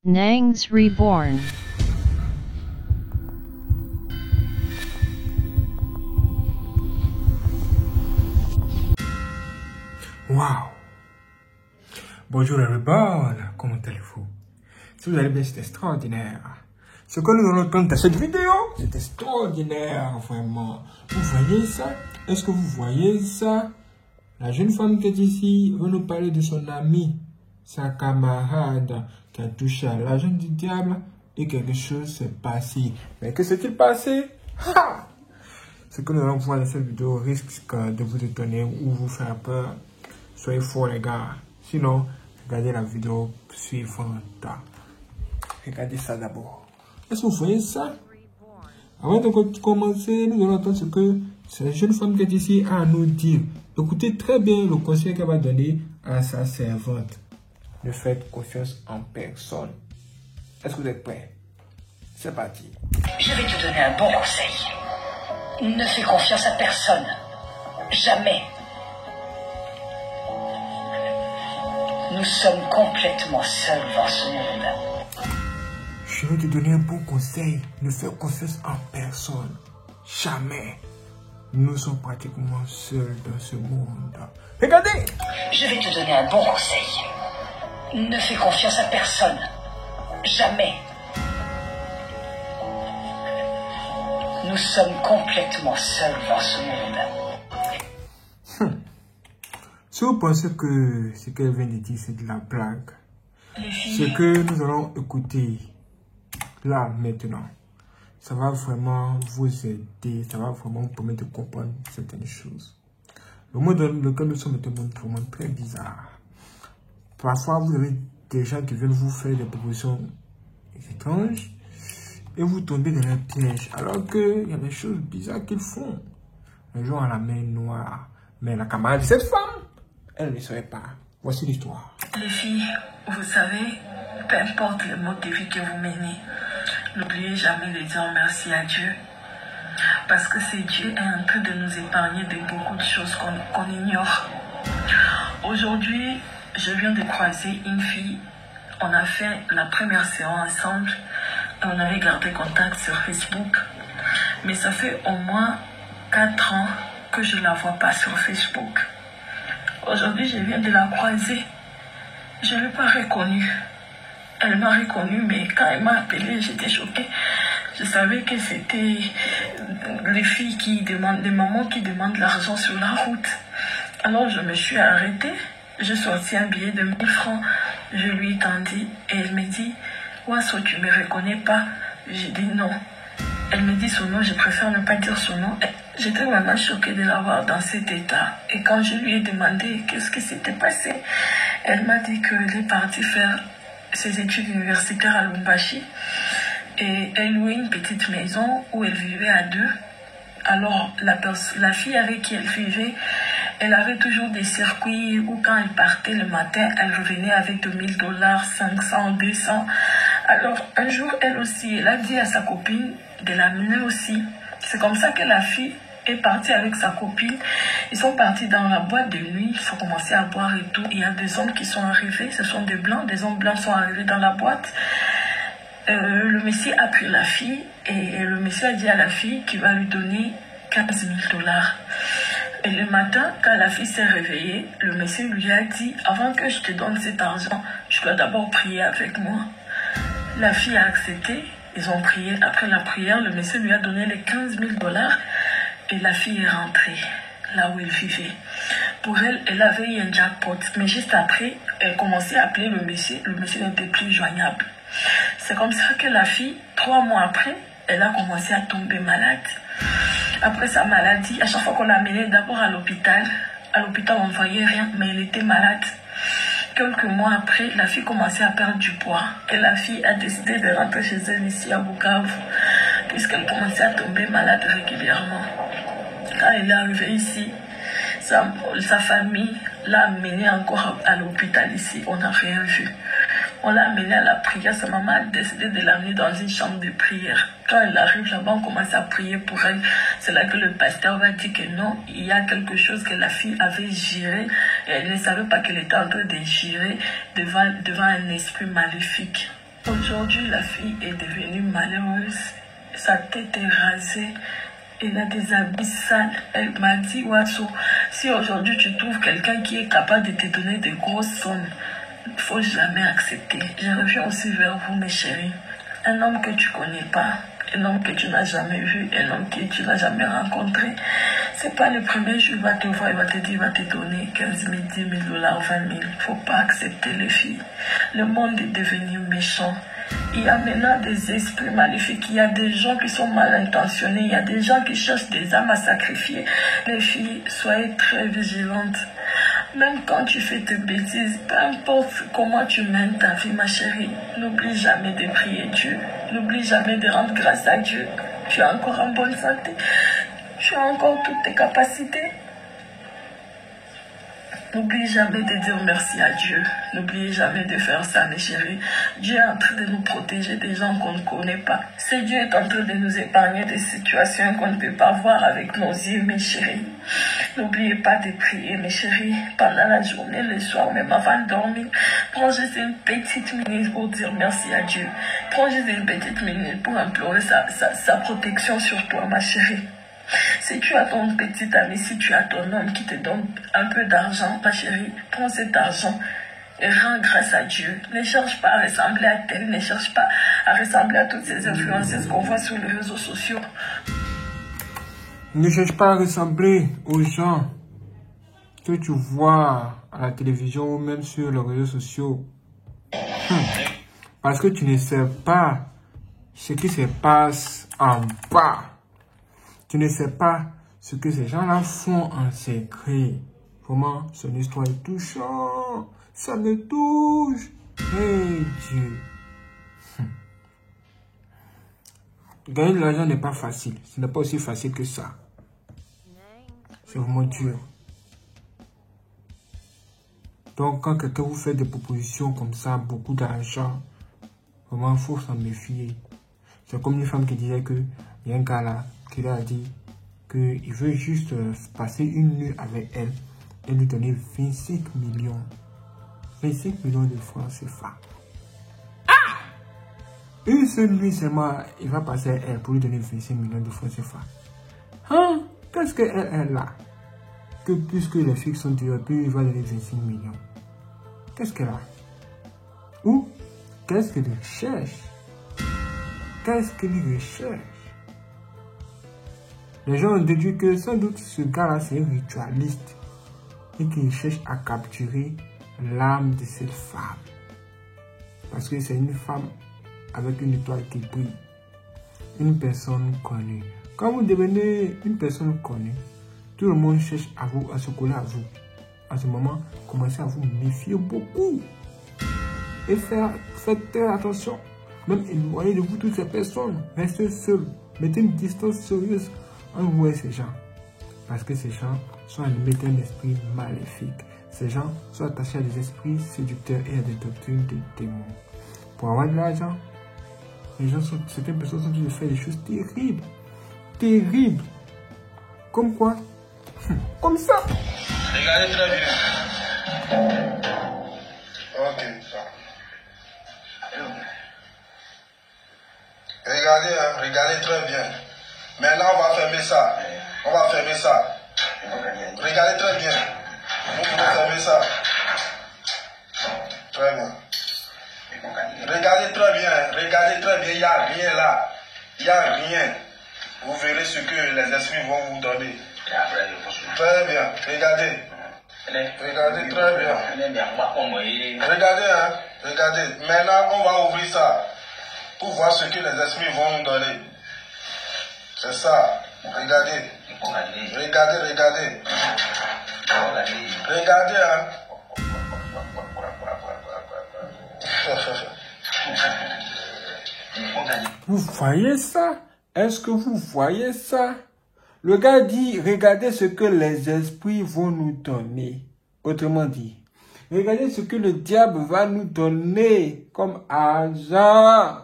Nangs Reborn. Wow! Bonjour everybody, comment allez-vous? Si vous allez bien, c'est extraordinaire. Ce que nous allons entendre dans cette vidéo, c'est extraordinaire, vraiment. Vous voyez ça? Est-ce que vous voyez ça? La jeune femme qui est ici veut nous parler de son ami, sa camarade, qui a touché à l'argent du diable et quelque chose s'est passé. Mais que s'est-il passé? Ha! Ce que nous allons voir dans cette vidéo risque de vous étonner ou vous faire peur. Soyez forts les gars. Sinon, regardez la vidéo suivante. Regardez ça d'abord. Est-ce que vous voyez ça? Avant de commencer, nous allons entendre ce que cette jeune femme qui est ici a à nous dire. Écoutez très bien le conseil qu'elle va donner à sa servante. Ne faites confiance en personne. Est-ce que vous êtes prêts? C'est parti. Je vais te donner un bon conseil. Ne fais confiance à personne. Jamais. Nous sommes complètement seuls dans ce monde. Je vais te donner un bon conseil. Ne fais confiance en personne. Jamais. Nous sommes pratiquement seuls dans ce monde. Regardez! Je vais te donner un bon conseil. Ne fais confiance à personne. Jamais. Nous sommes complètement seuls dans ce monde. Si vous pensez que ce qu'elle vient de dire, c'est de la blague, ce que nous allons écouter là, maintenant, ça va vraiment vous aider, ça va vraiment vous permettre de comprendre certaines choses. Le monde dans lequel nous sommes est un monde vraiment très bizarre. Parfois, vous avez des gens qui viennent vous faire des propositions étranges et vous tombez dans un piège, alors qu'il y a des choses bizarres qu'ils font. Un jour à la main noire, mais la camarade de cette femme, elle ne savait pas. Voici l'histoire. Les filles, vous savez, peu importe le mode de vie que vous menez, n'oubliez jamais de dire merci à Dieu. Parce que c'est Dieu est en train de nous épargner de beaucoup de choses qu'on ignore. Aujourd'hui, je viens de croiser une fille. On a fait la première séance ensemble. Et on avait gardé contact sur Facebook. Mais ça fait au moins 4 ans que je ne la vois pas sur Facebook. Aujourd'hui, je viens de la croiser. Je ne l'ai pas reconnue. Elle m'a reconnue, mais quand elle m'a appelée, j'étais choquée. Je savais que c'était les filles qui demandent, des mamans qui demandent l'argent sur la route. Alors je me suis arrêtée. J'ai sorti un billet de 1000 francs. Je lui ai tendu et elle me dit, Wasso, tu ne me reconnais pas? J'ai dit non. Elle me dit son nom, je préfère ne pas dire son nom. J'étais vraiment choquée de la voir dans cet état. Et quand je lui ai demandé qu'est-ce qui s'était passé, elle m'a dit qu'elle est partie faire ses études universitaires à Lumbashi. Et elle louait une petite maison où elle vivait à deux. Alors la fille avec qui elle vivait, elle avait toujours des circuits où quand elle partait le matin, elle revenait avec $2000, 500, 200. Alors un jour, elle aussi, elle a dit à sa copine de l'amener aussi. C'est comme ça que la fille est partie avec sa copine. Ils sont partis dans la boîte de nuit, ils ont commencé à boire et tout. Il y a des hommes qui sont arrivés, ce sont des blancs, des hommes blancs sont arrivés dans la boîte. Le monsieur a pris la fille et le monsieur a dit à la fille qu'il va lui donner $15 000. Et le matin, quand la fille s'est réveillée, le monsieur lui a dit, avant que je te donne cet argent, je dois d'abord prier avec moi. La fille a accepté, ils ont prié. Après la prière, le monsieur lui a donné les $15 000 et la fille est rentrée là où elle vivait. Pour elle, elle avait eu un jackpot, mais juste après, elle commençait à appeler le monsieur n'était plus joignable. C'est comme ça que la fille, 3 mois après, elle a commencé à tomber malade. Après sa maladie, à chaque fois qu'on l'amenait d'abord à l'hôpital, on ne voyait rien, mais elle était malade. Quelques mois après, la fille commençait à perdre du poids. Et la fille a décidé de rentrer chez elle ici à Bukavu, puisqu'elle commençait à tomber malade régulièrement. Quand elle est arrivée ici, sa famille l'a amenée encore à l'hôpital ici. On n'a rien vu. On l'a amenée à la prière. Sa maman a décidé de l'amener dans une chambre de prière. Quand elle arrive là-bas, on commence à prier pour elle. C'est là que le pasteur va dire que non, il y a quelque chose que la fille avait géré. Et elle ne savait pas qu'elle était en train de gérer devant un esprit maléfique. Aujourd'hui, la fille est devenue malheureuse. Sa tête est rasée. Elle a des habits sales. Elle m'a dit, Wasso, si aujourd'hui tu trouves quelqu'un qui est capable de te donner des grosses sommes, il ne faut jamais accepter. Je reviens aussi vers vous, mes chéris. Un homme que tu ne connais pas, un homme que tu n'as jamais vu, un homme que tu n'as jamais rencontré, c'est pas le premier jour, il va te voir, il va te dire, il va te donner 15 000, 10 000 dollars, 20 000. Il ne faut pas accepter les filles. Le monde est devenu méchant. Il y a maintenant des esprits maléfiques, il y a des gens qui sont mal intentionnés, il y a des gens qui cherchent des âmes à sacrifier. Les filles, soyez très vigilantes. Même quand tu fais tes bêtises, peu importe comment tu mènes ta vie, ma chérie, n'oublie jamais de prier Dieu. N'oublie jamais de rendre grâce à Dieu. Tu es encore en bonne santé. Tu as encore toutes tes capacités. N'oublie jamais de dire merci à Dieu. N'oubliez jamais de faire ça, mes chéris. Dieu est en train de nous protéger des gens qu'on ne connaît pas. C'est Dieu est en train de nous épargner des situations qu'on ne peut pas voir avec nos yeux, mes chéris. N'oubliez pas de prier, mes chéris, pendant la journée, le soir, même avant de dormir. Prends juste une petite minute pour dire merci à Dieu. Prends juste une petite minute pour implorer sa protection sur toi, ma chérie. Si tu as ton petit ami, si tu as ton homme qui te donne un peu d'argent, ma chérie, prends cet argent et rends grâce à Dieu. Ne cherche pas à ressembler à tel, ne cherche pas à ressembler à toutes ces influenceuses qu'on voit sur les réseaux sociaux. Ne cherche pas à ressembler aux gens que tu vois à la télévision ou même sur les réseaux sociaux. Parce que tu ne sais pas ce qui se passe en bas. Tu ne sais pas ce que ces gens-là font en secret. Comment son histoire est touchante. Ça me touche. Hey Dieu. Gagner de l'argent n'est pas facile. Ce n'est pas aussi facile que ça. C'est vraiment dur. Donc quand quelqu'un vous fait des propositions comme ça, beaucoup d'argent, vraiment il faut s'en méfier. C'est comme une femme qui disait que il y a un gars là qui lui a dit qu'il veut juste passer une nuit avec elle et lui donner 25 millions. 25 millions de francs CFA. Ah! Une seule nuit seulement, il va passer à elle pour lui donner 25 millions de francs CFA. Hein? Qu'est-ce qu'elle est là? Que plus que les filles sont dures, plus il va donner 25 millions. Qu'est-ce qu'elle a? Ou qu'est-ce qu'elle cherche? Qu'est-ce qu'elle recherche? Les gens ont déduit que sans doute ce gars-là, c'est un ritualiste et qu'il cherche à capturer l'âme de cette femme. Parce que c'est une femme avec une étoile qui brille. Une personne connue. Quand vous devenez une personne connue, tout le monde cherche à se coller à vous. À ce moment, commencez à vous méfier beaucoup. Et faites très attention. Même éloignez de vous toutes ces personnes. Restez seul. Mettez une distance sérieuse entre vous et ces gens. Parce que ces gens sont animés d'un esprit maléfique. Ces gens sont attachés à des esprits séducteurs et à des doctrines de démons. Pour avoir de l'argent, certaines personnes sont obligées de faire des choses terribles. Terribles. Comme quoi? Comme ça. Regardez très bien. Ok. Regardez très bien. Maintenant, on va fermer ça. On va fermer ça. Regardez très bien. Vous pouvez fermer ça. Très bien. Regardez très bien. Regardez très bien. Il n'y a rien là. Il n'y a rien. Vous verrez ce que les esprits vont vous donner. Très bien. Regardez. Regardez très bien. Regardez, hein. Regardez. Maintenant, on va ouvrir ça pour voir ce que les esprits vont nous donner. C'est ça. Regardez. Regardez, regardez. Regardez, hein. Vous voyez ça? Est-ce que vous voyez ça? Le gars dit, regardez ce que les esprits vont nous donner. Autrement dit, regardez ce que le diable va nous donner comme argent.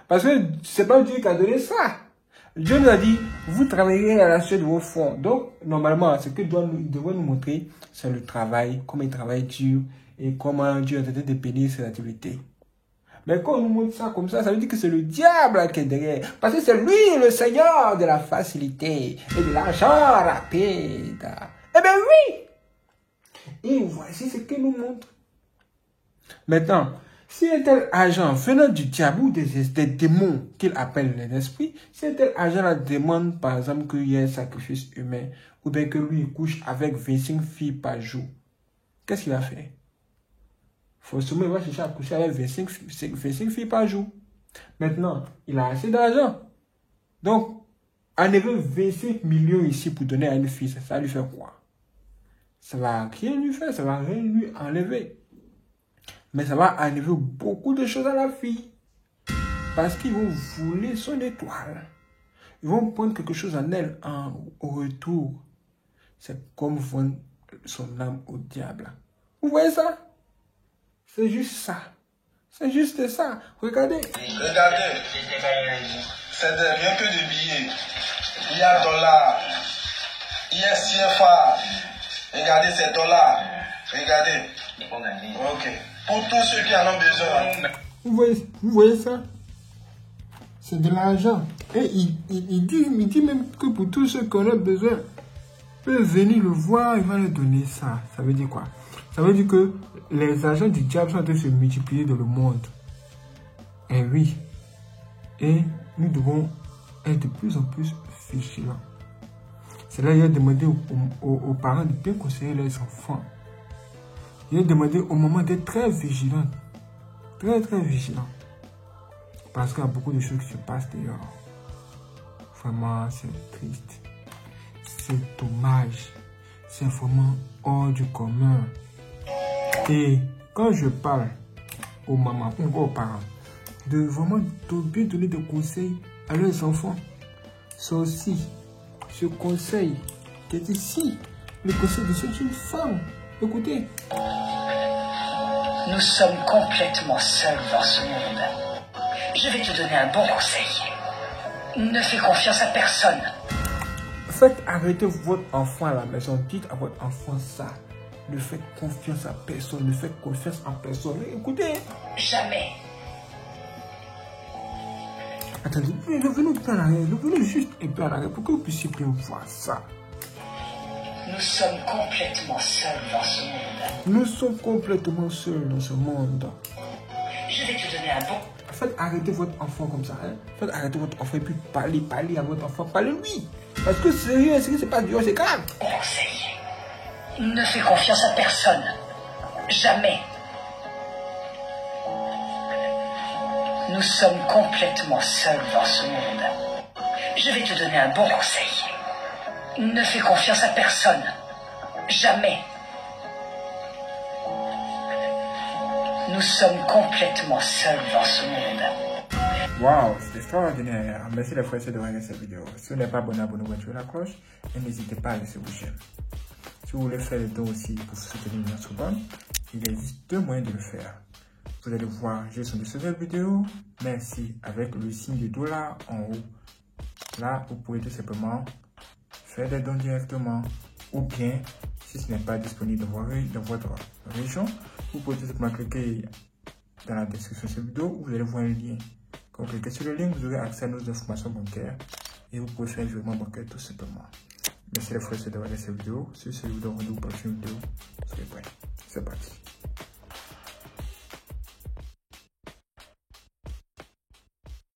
Parce que c'est pas Dieu qui a donné ça. Dieu nous a dit, vous travaillerez à la suite de vos fonds. Donc, normalement, ce que Dieu devrait nous montrer, c'est le travail, comment il travaille dur et comment Dieu a traité de bénir ses activités. Mais quand on nous montre ça comme ça veut dire que c'est le diable qui est derrière. Parce que c'est lui le seigneur de la facilité et de l'argent rapide. Eh bien oui. Et voici ce qu'il nous montre. Maintenant, si un tel agent venant du diable ou des démons qu'il appelle les esprits, si un tel agent demande par exemple qu'il y ait un sacrifice humain ou bien que lui couche avec 25 filles par jour, qu'est-ce qu'il va faire? Forcément, il va chercher à coucher avec 25 filles par jour. Maintenant, il a assez d'argent. Donc, enlever 25 millions ici pour donner à une fille, ça lui fait quoi? Ça va rien lui faire, ça va rien lui enlever. Mais ça va enlever beaucoup de choses à la fille. Parce qu'ils vont voler son étoile. Ils vont prendre quelque chose en elle au retour. C'est comme vendre son âme au diable. Vous voyez ça? C'est juste ça. C'est juste ça. Regardez. Regardez. C'est rien que des billets. Il y a dollars. Il y a CFA. Regardez ces dollars. Regardez. Ok. Pour tous ceux qui en ont besoin. Vous voyez ça? C'est de l'argent. Et il dit même que pour tous ceux qui en ont besoin, peuvent venir le voir, il va leur donner ça. Ça veut dire quoi? Ça veut dire que les agents du diable sont en train de se multiplier dans le monde. Et oui. Et nous devons être de plus en plus vigilants. C'est là qu'il a demandé aux parents de bien conseiller leurs enfants. Il a demandé au moment d'être très vigilants. Très vigilants. Parce qu'il y a beaucoup de choses qui se passent dehors. Vraiment, c'est triste. C'est dommage. C'est vraiment hors du commun. Et quand je parle aux mamans ou aux parents, de vraiment bien donner des conseils à leurs enfants, c'est aussi ce conseil qui est ici, le conseil de cette jeune femme. Écoutez. Nous sommes complètement seuls dans ce monde. Je vais te donner un bon conseil. Ne fais confiance à personne. Faites arrêter votre enfant à la maison. Dites à votre enfant ça. Ne faites confiance à personne. Ne faites confiance en personne. Écoutez. Jamais. Attendez, revenez un peu en arrière. Revenez juste un peu en arrière pour que vous puissiez bien voir ça. Nous sommes complètement seuls dans ce monde. Nous sommes complètement seuls dans ce monde. Je vais te donner un bon... Faites arrêter votre enfant comme ça. Hein? Faites arrêter votre enfant et puis parlez à votre enfant. Parlez-lui. Parce que sérieux, c'est pas dur, c'est grave. Conseil. Ne fais confiance à personne. Jamais. Nous sommes complètement seuls dans ce monde. Je vais te donner un bon conseil. Ne fais confiance à personne. Jamais. Nous sommes complètement seuls dans ce monde. Waouh, c'est extraordinaire. Merci les frères de regarder cette vidéo. Si vous n'êtes pas abonné, abonnez-vous à la cloche et n'hésitez pas à laisser vos j'aime. Si vous voulez faire le don aussi pour soutenir notre bonne, il existe deux moyens de le faire. Vous allez voir juste en dessous de cette vidéo. Merci avec le signe de dollar en haut. Là, vous pouvez tout simplement faire des dons directement. Ou bien, si ce n'est pas disponible dans votre région, vous pouvez tout simplement cliquer dans la description de cette vidéo où vous allez voir un lien. Quand vous cliquez sur le lien, vous aurez accès à nos informations bancaires et vous pouvez faire un virement bancaire tout simplement. Merci les frères de regarder cette vidéo. Si vous voulez vous donner rendez-vous pour la prochaine vidéo, soyez prêts. C'est parti.